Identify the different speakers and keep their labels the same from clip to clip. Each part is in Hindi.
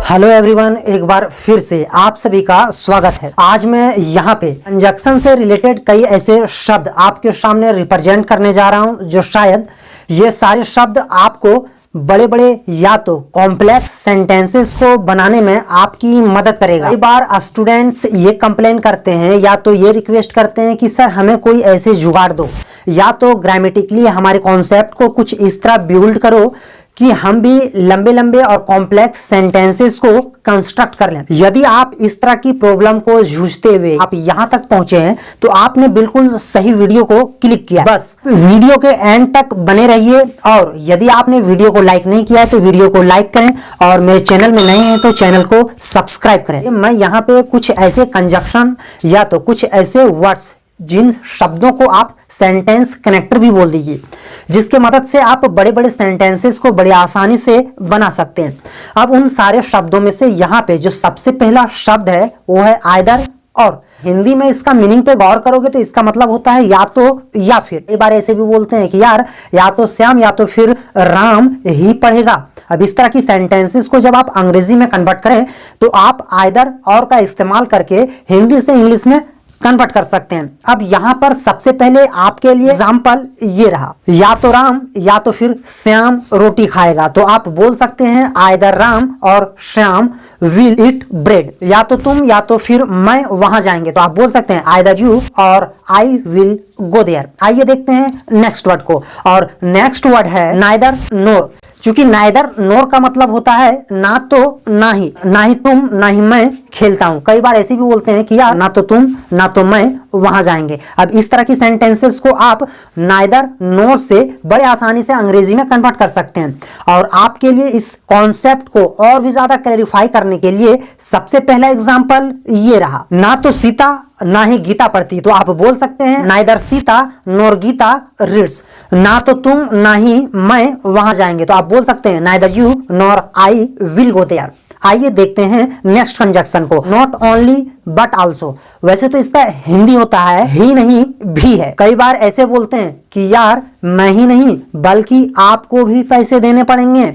Speaker 1: हेलो एवरीवन, एक बार फिर से आप सभी का स्वागत है। आज मैं यहाँ पे कंजक्शन से रिलेटेड कई ऐसे शब्द आपके सामने रिप्रेजेंट करने जा रहा हूँ जो शायद ये सारे शब्द आपको बड़े बड़े या तो कॉम्प्लेक्स सेंटेंसेस को बनाने में आपकी मदद करेगा। कई बार स्टूडेंट्स ये कंप्लेन करते हैं या तो ये रिक्वेस्ट करते हैं कि सर हमें कोई ऐसे जुगाड़ दो या तो ग्रामेटिकली हमारे कॉन्सेप्ट को कुछ इस तरह बिल्ड करो कि हम भी लंबे लंबे और कॉम्प्लेक्स सेंटेंसेस को कंस्ट्रक्ट कर लें। यदि आप इस तरह की प्रॉब्लम को जूझते हुए आप यहाँ तक पहुंचे हैं तो आपने बिल्कुल सही वीडियो को क्लिक किया। बस वीडियो के एंड तक बने रहिए और यदि आपने वीडियो को लाइक नहीं किया है तो वीडियो को लाइक करें और मेरे चैनल में नए हैं तो चैनल को सब्सक्राइब करें। मैं यहाँ पे कुछ ऐसे कंजक्शन या तो कुछ ऐसे वर्ड्स जिन शब्दों को आप सेंटेंस कनेक्टर भी बोल दीजिए जिसके मदद से आप बड़े बड़े सेंटेंसेस को बड़े आसानी से बना सकते हैं। अब उन सारे शब्दों में से यहाँ पे जो सबसे पहला शब्द है वो है आइदर और। हिंदी में इसका मीनिंग पे गौर करोगे तो इसका मतलब होता है या तो या फिर। कई बार ऐसे भी बोलते हैं कि यार या तो श्याम या तो फिर राम ही पढ़ेगा। अब इस तरह की सेंटेंसेस को जब आप अंग्रेजी में कन्वर्ट करें तो आप आइदर और का इस्तेमाल करके हिंदी से इंग्लिश में कन्वर्ट कर सकते हैं। अब यहाँ पर सबसे पहले आपके लिए एग्जाम्पल ये रहा, या तो राम या तो फिर श्याम रोटी खाएगा। तो आप बोल सकते हैं आइदर राम और श्याम विल ईट ब्रेड। या तो तुम या तो फिर मैं वहां जाएंगे तो आप बोल सकते हैं आइदर यू और आई विल गो देयर। आइए देखते हैं नेक्स्ट वर्ड को, और नेक्स्ट वर्ड है नाइदर नोर। चूंकि नाइदर नोर का मतलब होता है ना तो ना ही तुम ना ही मैं खेलता हूं। कई बार ऐसे भी बोलते हैं कि यार ना तो तुम ना तो मैं वहां जाएंगे। अब इस तरह की सेंटेंसेस को आप नाइदर नोर से बड़े आसानी से अंग्रेजी में कन्वर्ट कर सकते हैं। और आपके लिए इस कॉन्सेप्ट को और भी ज्यादा क्लैरिफाई करने के लिए सबसे पहला एग्जाम्पल ये रहा, ना तो सीता ना ही गीता पढ़ती। तो आप बोल सकते हैं नाइदर सीता नोर गीता रीड्स। ना तो तुम ना ही मैं वहां जाएंगे तो आप बोल सकते हैं neither you nor I will go there. आइए देखते हैं नेक्स्ट कंजक्शन को, नॉट ओनली बट आल्सो। वैसे तो इसका हिंदी होता है ही नहीं भी है। कई बार ऐसे बोलते हैं कि यार मैं ही नहीं बल्कि आपको भी पैसे देने पड़ेंगे।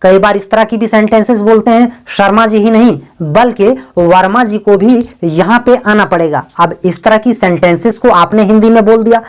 Speaker 1: कई बार इस तरह की भी सेंटेंसेस बोलते हैं शर्मा जी ही नहीं बल्कि वर्मा जी को भी यहाँ पे आना पड़ेगा। अब इस तरह की सेंटेंसेस को आपने हिंदी में बोल दिया।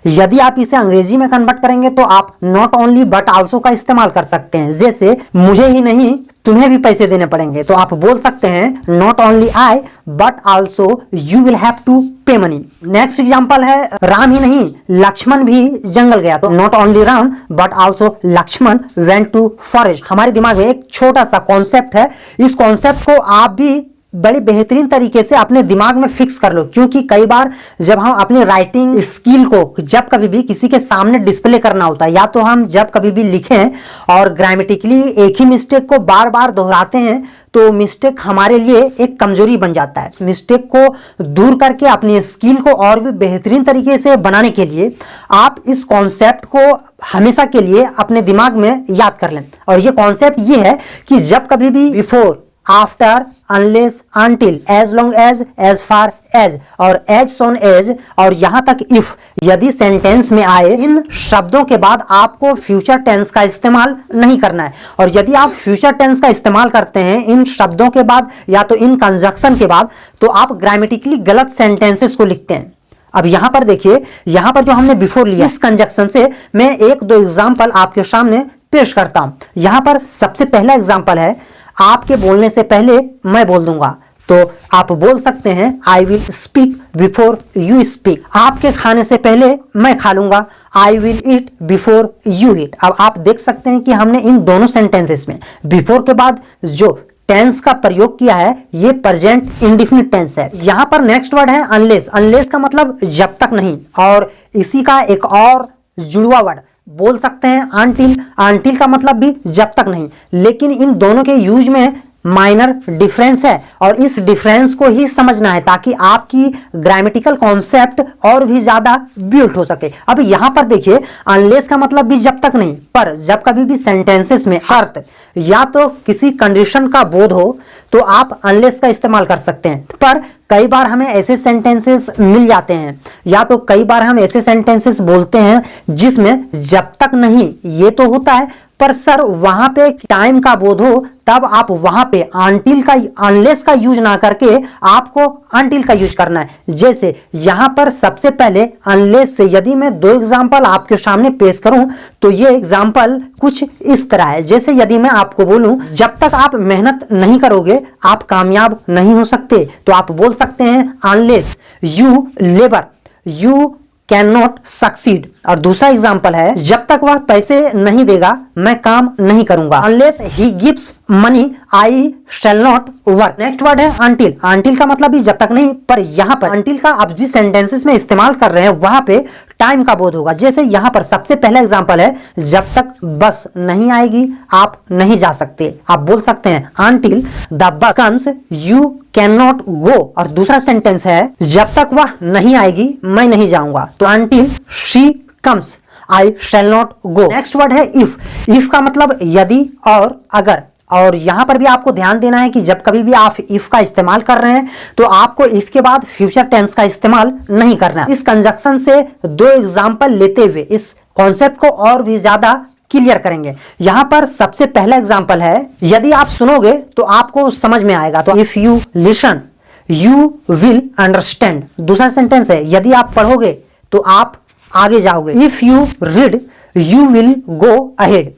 Speaker 1: यदि आप इसे अंग्रेजी में कन्वर्ट करेंगे तो आप नॉट ओनली बट आल्सो का इस्तेमाल कर सकते हैं। जैसे मुझे ही नहीं तुम्हें भी पैसे देने पड़ेंगे तो आप बोल सकते हैं not only I but also you will have to pay money. Next example है राम ही नहीं लक्ष्मण भी जंगल गया। तो not only Ram but also Lakshman went to forest. हमारे दिमाग में एक छोटा सा कॉन्सेप्ट है, इस कॉन्सेप्ट को आप भी बड़ी बेहतरीन तरीके से अपने दिमाग में फिक्स कर लो। क्योंकि कई बार जब हम अपनी राइटिंग स्किल को जब कभी भी किसी के सामने डिस्प्ले करना होता है या तो हम जब कभी भी लिखें और ग्रामेटिकली एक ही मिस्टेक को बार बार दोहराते हैं तो मिस्टेक हमारे लिए एक कमजोरी बन जाता है। मिस्टेक को दूर करके अपनी स्किल को और भी बेहतरीन तरीके से बनाने के लिए आप इस कॉन्सेप्ट को हमेशा के लिए अपने दिमाग में याद कर लें। और ये कॉन्सेप्ट ये है कि जब कभी भी before after unless until as long as far as और एज सोन एज और यहां तक इफ यदि सेंटेंस में आए इन शब्दों के बाद आपको फ्यूचर टेंस का इस्तेमाल नहीं करना है। और यदि आप फ्यूचर टेंस का इस्तेमाल करते हैं इन शब्दों के बाद या तो इन कंजक्शन के बाद तो आप ग्रामेटिकली गलत सेंटेंसेस को लिखते हैं। अब यहां पर देखिए, यहां पर जो हमने बिफोर लिया इस कंजक्शन से मैं एक दो एग्जाम्पल आपके सामने पेश करता हूं। यहां पर सबसे पहला एग्जाम्पल है आपके बोलने से पहले मैं बोल दूंगा। तो आप बोल सकते हैं I will speak before you speak. आपके खाने से पहले मैं खा लूंगा, I will eat before you eat. अब आप देख सकते हैं कि हमने इन दोनों सेंटेंसेस में बिफोर के बाद जो टेंस का प्रयोग किया है ये प्रेजेंट इंडेफिनिट टेंस है। यहां पर नेक्स्ट वर्ड है अनलेस। अनलेस का मतलब जब तक नहीं, और इसी का एक और जुड़वा वर्ड बोल सकते हैं अनटिल। अनटिल का मतलब भी जब तक नहीं, लेकिन इन दोनों के यूज में माइनर डिफरेंस है और इस डिफरेंस को ही समझना है ताकि आपकी ग्रामेटिकल कॉन्सेप्ट और भी ज्यादा बिल्ड हो सके। अब यहां पर देखिए अनलेस का मतलब भी जब तक नहीं, पर जब कभी भी सेंटेंसेस में शर्त या तो किसी कंडीशन का बोध हो तो आप अनलेस का इस्तेमाल कर सकते हैं। पर कई बार हमें ऐसे सेंटेंसेस मिल जाते हैं या तो कई बार हम ऐसे सेंटेंसेस बोलते हैं जिसमें जब तक नहीं ये तो होता है पर सर वहां पे टाइम का बोध हो तब आप वहां पे अनटिल का अनलेस का यूज ना करके आपको अनटिल का यूज करना है। जैसे यहां पर सबसे पहले अनलेस से यदि मैं दो एग्जांपल आपके सामने पेश करूं तो ये एग्जांपल कुछ इस तरह है। जैसे यदि मैं आपको बोलूं जब तक आप मेहनत नहीं करोगे आप कामयाब नहीं हो सकते, तो आप बोल सकते हैं unless you labour you can not succeed. और दूसरा एग्जाम्पल है जब तक वह पैसे नहीं देगा मैं काम नहीं करूंगा। Unless he gives money I shall not work. Next word है अनटिल। अनटिल का मतलब भी जब तक नहीं, पर यहाँ पर अनटिल का आप जिस सेंटेंसेस में इस्तेमाल कर रहे हैं वहां पे टाइम का बोध होगा। जैसे यहाँ पर सबसे पहला एग्जाम्पल है जब तक बस नहीं आएगी आप नहीं जा सकते। आप बोल सकते हैं until the bus comes you can not go. और दूसरा सेंटेंस है जब तक वह नहीं आएगी मैं नहीं जाऊंगा, तो until she comes I shall not go. Next word है इफ। इफ का मतलब यदि और अगर। और यहां पर भी आपको ध्यान देना है कि जब कभी भी आप इफ का इस्तेमाल कर रहे हैं तो आपको इफ के बाद फ्यूचर टेंस का इस्तेमाल नहीं करना। इस कंजक्शन से दो एग्जाम्पल लेते हुए इस कॉन्सेप्ट को और भी ज्यादा क्लियर करेंगे। यहां पर सबसे पहला एग्जाम्पल है, यदि आप सुनोगे तो आपको समझ में आएगा, तो if you listen you will understand. दूसरा सेंटेंस है यदि आप पढ़ोगे तो आप आगे जाओगे। If you read you will go ahead.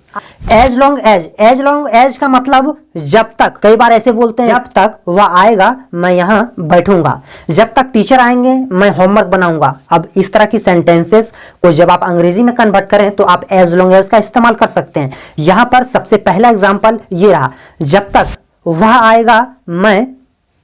Speaker 1: As long as. As long as का मतलब जब तक। कई बार ऐसे बोलते हैं जब तक वह आएगा मैं यहाँ बैठूंगा, जब तक टीचर आएंगे मैं होमवर्क बनाऊंगा। अब इस तरह की सेंटेंसेस को जब आप अंग्रेजी में कन्वर्ट करें तो आप एज लॉन्ग एज का इस्तेमाल कर सकते हैं। यहाँ पर सबसे पहला एग्जाम्पल ये रहा, जब तक वह आएगा मैं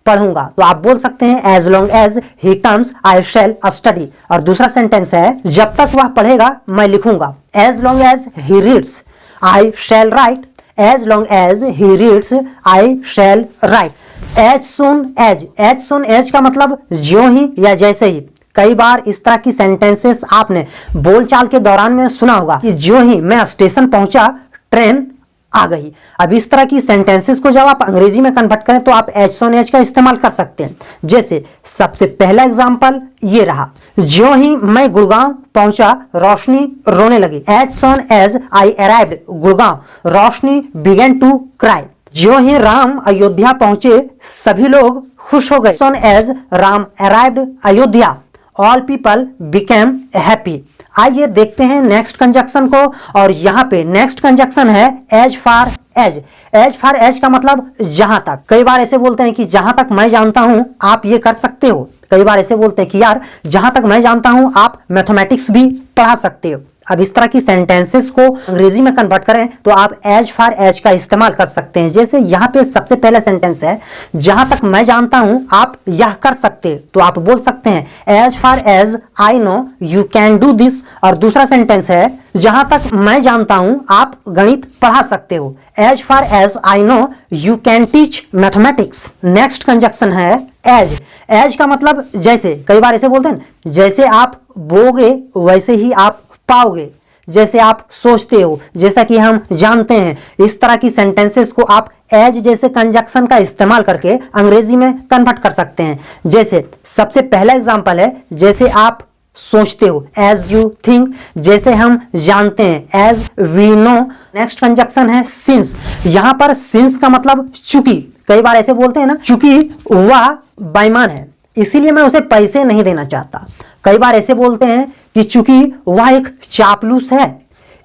Speaker 1: पढ़ूंगा, तो आप बोल सकते हैं as long as he comes I shall study. और दूसरा सेंटेंस है जब तक वह पढ़ेगा मैं लिखूंगा। As long as he reads I shall write. As long as he reads I shall write. As soon as. As soon as का मतलब ज्यों ही या जैसे ही। कई बार इस तरह की सेंटेंसेस आपने बोलचाल के दौरान में सुना होगा कि ज्यों ही मैं स्टेशन पहुंचा ट्रेन आ गई। अब इस तरह की सेंटेंसेस को जब आप अंग्रेजी में कन्वर्ट करें तो आप एज सोन एज का इस्तेमाल कर सकते हैं। जैसे सबसे पहला एग्जांपल ये रहा, ज्यों ही मैं गुड़गांव पहुंचा रोशनी रोने लगी। As soon as I arrived Gurgaon Roshni began to cry. ज्यों ही राम अयोध्या पहुंचे सभी लोग खुश हो गए। Soon as Ram arrived Ayodhya all people became happy. आइए देखते हैं नेक्स्ट कंजक्शन को। और यहाँ पे नेक्स्ट कंजक्शन है as far as. As far as का मतलब जहां तक। कई बार ऐसे बोलते हैं कि जहां तक मैं जानता हूं आप ये कर सकते हो। कई बार ऐसे बोलते हैं कि यार जहां तक मैं जानता हूं आप मैथमेटिक्स भी पढ़ा सकते हो। अब इस तरह की सेंटेंसेस को अंग्रेजी में कन्वर्ट करें तो आप एज फार एज का इस्तेमाल कर सकते हैं। जैसे यहाँ पे सबसे पहला सेंटेंस है जहां तक मैं जानता हूं आप यह कर सकते, तो आप बोल सकते हैं as far as I know you can do this. और दूसरा सेंटेंस है जहां तक मैं जानता हूं आप गणित पढ़ा सकते हो। As far as I know you can teach mathematics. Next conjunction है एज। एज का मतलब जैसे। कई बार ऐसे बोलते हैं जैसे आप बोगे वैसे ही आप पाओगे, जैसे आप सोचते हो, जैसा कि हम जानते हैं। इस तरह की सेंटेंसेस को आप एज जैसे कंजक्शन का इस्तेमाल करके अंग्रेजी में कन्वर्ट कर सकते हैं। जैसे सबसे पहला एग्जांपल है जैसे आप सोचते हो एज यू थिंक, जैसे हम जानते हैं as we know. Next conjunction है सिंस। यहां पर सिंस का मतलब चूंकि। कई बार ऐसे बोलते हैं ना चूंकि वह बेईमान है इसीलिए मैं उसे पैसे नहीं देना चाहता। कई बार ऐसे बोलते हैं कि चूंकि वह एक चापलूस है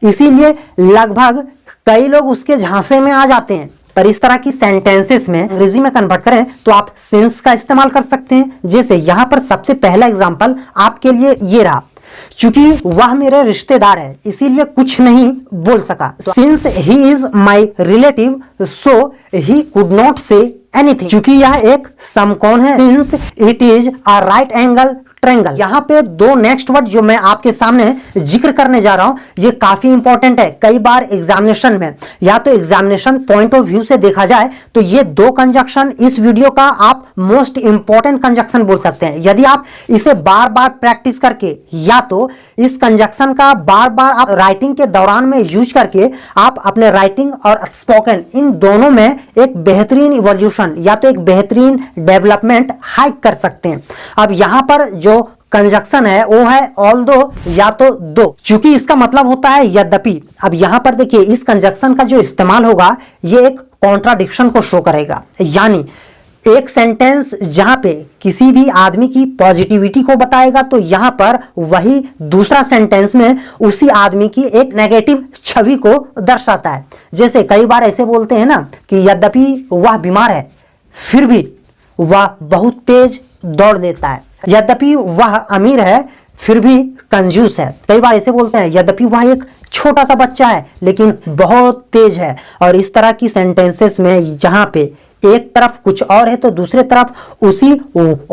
Speaker 1: इसीलिए लगभग कई लोग उसके झांसे में आ जाते हैं। पर इस तरह की सेंटेंसेस में अंग्रेजी में कन्वर्ट करें तो आप सिंस का इस्तेमाल कर सकते हैं। जैसे यहां पर सबसे पहला एग्जांपल आपके लिए ये रहा, चूंकि वह मेरे रिश्तेदार है इसीलिए कुछ नहीं बोल सका। Since he is my relative so he could not say anything. चूंकि यह एक समकोण है, since it is a right angle triangle. यहाँ पे दो नेक्स्ट वर्ड जो मैं आपके सामने जिक्र करने जा रहा हूं ये काफी इंपॉर्टेंट है। कई बार एग्जामिनेशन में या तो एग्जामिनेशन पॉइंट ऑफ व्यू से देखा जाए तो ये दो कंजक्शन इस वीडियो का आप मोस्ट इंपॉर्टेंट कंजक्शन बोल सकते हैं। यदि आप इसे बार बार प्रैक्टिस करके या तो इस कंजक्शन का बार बार आप राइटिंग के दौरान में यूज करके आप अपने राइटिंग और स्पोकन इन दोनों में एक बेहतरीन इवोल्यूशन या तो एक बेहतरीन डेवलपमेंट हाइक कर सकते हैं। अब यहाँ पर जो कंजक्शन है वो है ऑल्दो या तो दो, चूंकि इसका मतलब होता है यद्यपि। अब यहां पर देखिए इस कंजक्शन का जो इस्तेमाल होगा ये एक कॉन्ट्राडिक्शन को शो करेगा, यानी एक सेंटेंस जहां पे किसी भी आदमी की पॉजिटिविटी को बताएगा तो यहां पर वही दूसरा सेंटेंस में उसी आदमी की एक नेगेटिव छवि को दर्शाता है। जैसे कई बार ऐसे बोलते हैं ना कि यद्यपि वह बीमार है फिर भी वह बहुत तेज दौड़ लेता है, यद्यपि वह अमीर है फिर भी कंजूस है। कई बार ऐसे बोलते हैं यद्यपि वह एक छोटा सा बच्चा है लेकिन बहुत तेज है। और इस तरह की सेंटेंसेस में जहां पे एक तरफ कुछ और है तो दूसरे तरफ उसी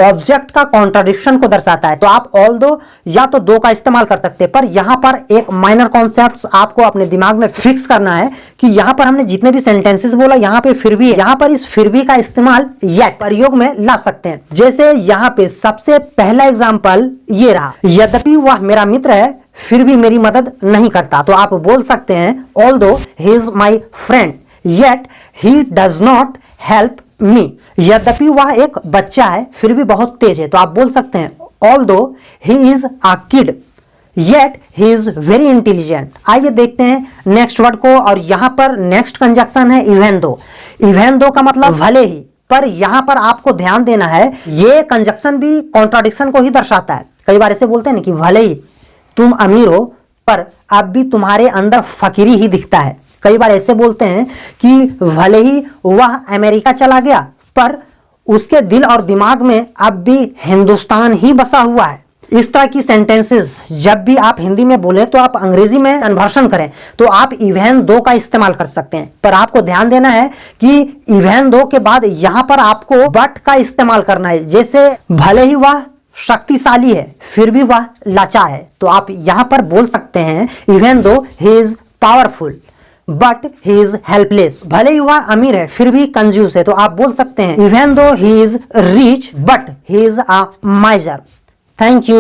Speaker 1: ऑब्जेक्ट का कॉन्ट्राडिक्शन को दर्शाता है, तो आप ऑल दो या तो दो का इस्तेमाल कर सकते हैं। पर यहां पर एक माइनर कॉन्सेप्ट्स आपको अपने दिमाग में फिक्स करना है कि यहां पर हमने जितने भी सेंटेंसेस बोला यहां पे फिर भी, यहां पर इस फिर भी का इस्तेमाल येट प्रयोग में ला सकते हैं। जैसे यहां पे सबसे पहला एग्जाम्पल ये रहा, यद्यपि वह मेरा मित्र है फिर भी मेरी मदद नहीं करता, तो आप बोल सकते हैं although he is my friend yet he does not help me. यद्यपि वह एक बच्चा है फिर भी बहुत तेज है, तो आप बोल सकते हैं although he is a kid yet he is very intelligent. आइए देखते हैं नेक्स्ट वर्ड को, और यहां पर नेक्स्ट कंजक्शन है इवन दो। इवन दो का मतलब भले ही, पर यहां पर आपको ध्यान देना है ये कंजक्शन भी कॉन्ट्राडिक्शन को ही दर्शाता है। कई बार ऐसे बोलते हैं ना कि भले ही तुम अमीर हो पर अब भी तुम्हारे अंदर फकीरी ही दिखता है। कई बार ऐसे बोलते हैं कि भले ही वह अमेरिका चला गया पर उसके दिल और दिमाग में अब भी हिंदुस्तान ही बसा हुआ है। इस तरह की सेंटेंसेस जब भी आप हिंदी में बोले तो आप अंग्रेजी में कन्वर्शन करें तो आप इवन दो का इस्तेमाल कर सकते हैं, पर आपको ध्यान देना है कि इवन दो के बाद यहां पर आपको बट का इस्तेमाल करना है। जैसे भले ही वह शक्तिशाली है फिर भी वह लाचार है, तो आप यहां पर बोल सकते हैं even though he is powerful but he is helpless. भले ही वह अमीर है फिर भी कंजूस है, तो आप बोल सकते हैं even though he is rich but he is a माइजर। Thank you.